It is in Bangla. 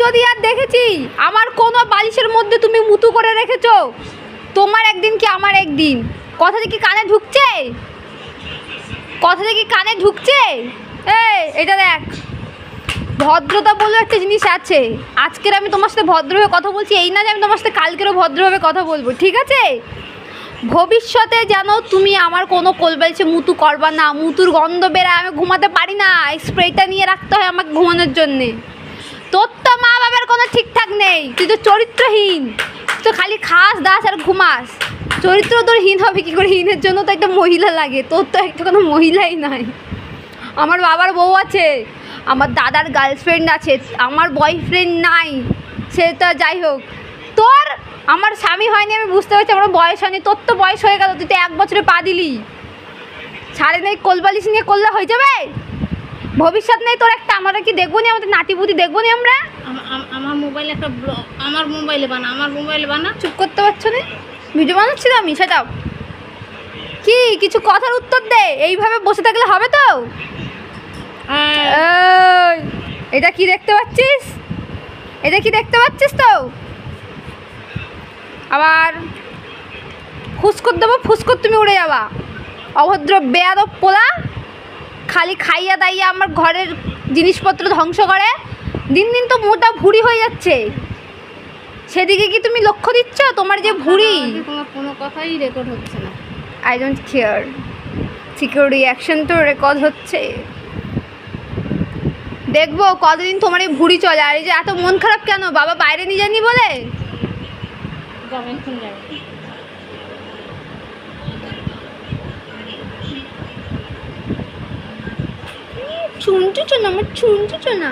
যদি আর দেখেছি আমার কোনো বালিশের মধ্যে তুমি মুতু করে রেখেছো, তোমার একদিন কি আমার একদিন। কথাটা কি কানে ঢুকছে? কথাটা কি কানে ঢুকছে? এটা দেখ, ভদ্রতা বলে একটা জিনিস আছে। আজকের আমি তোমার সাথে ভদ্রভাবে কথা বলছি, এই না যে আমি তোমার সাথে কালকেরও ভদ্রভাবে কথা বলবো, ঠিক আছে? ভবিষ্যতে যেন তুমি আমার কোনো কোলবালিশে মুতু করবা না। মুতুর গন্ধ বেড়ায়, আমি ঘুমাতে পারি না। স্প্রেটা নিয়ে রাখতে হয় আমাকে ঘুমানোর জন্যে। তোর তো মা বাবার কোনো ঠিকঠাক নেই, তুই তো চরিত্রহীন। তো খালি খাস দাস আর ঘুমাস। চরিত্র তোর হীন হবে কী করে? হীনের জন্য তো একটা মহিলা লাগে, তোর তো একটা কোনো মহিলাই নাই। আমার বাবার বউ আছে, আমার দাদার গার্লফ্রেন্ড আছে, আমার বয়ফ্রেন্ড নাই, সে তো যাই হোক। তোর আমার স্বামী হয়নি, আমি বুঝতে পারছি, আমার বয়স হয়নি। তোর তো বয়স হয়ে গেল, তুই তো 1 বছরে পা দিলি। সাড়ে নেই কোলবালিশ নিয়ে করলে হয়ে যাবে? ভবিষ্যৎ নেই তোর একটা। আমরা কি দেখবো নি? আমাদের নাতিপুতি দেখবো নি আমরা? আমার মোবাইলে একটা ব্লগ, আমার মোবাইলে বানা। চুপ করতে পারছো না? ভিডিও বানাচ্ছি তো আমি, সেটাও কি কিছু কথার উত্তর দে। এইভাবে বসে থাকলে হবে তো? এটা কি দেখতে পাচ্ছিস? এটা কি দেখতে পাচ্ছিস তো? আবার ফুসকর দেবো, ফুসকর তুমি উড়ে যাবা। অভদ্র বেয়াদব পোলা, খালি খাইয়া দাইয়া আমার ঘরের জিনিসপত্র ধ্বংস করে। দিন দিন তো মোটা ভুঁড়ি হয়ে যাচ্ছে, সেদিকে কি তুমি লক্ষ্য দিচ্ছ? তোমার যে ভুঁড়ি, তোমার কোনো কথাই রেকর্ড হচ্ছে না। I don't care. Security action তো রেকর্ড হচ্ছে, দেখবো কতদিন তোমার এই ভুঁড়ি চলে। আর এই যে এত মন খারাপ কেন? বাবা বাইরে নিয়ে যায়নি বলে? শুনছো না? আমার শুনছো না?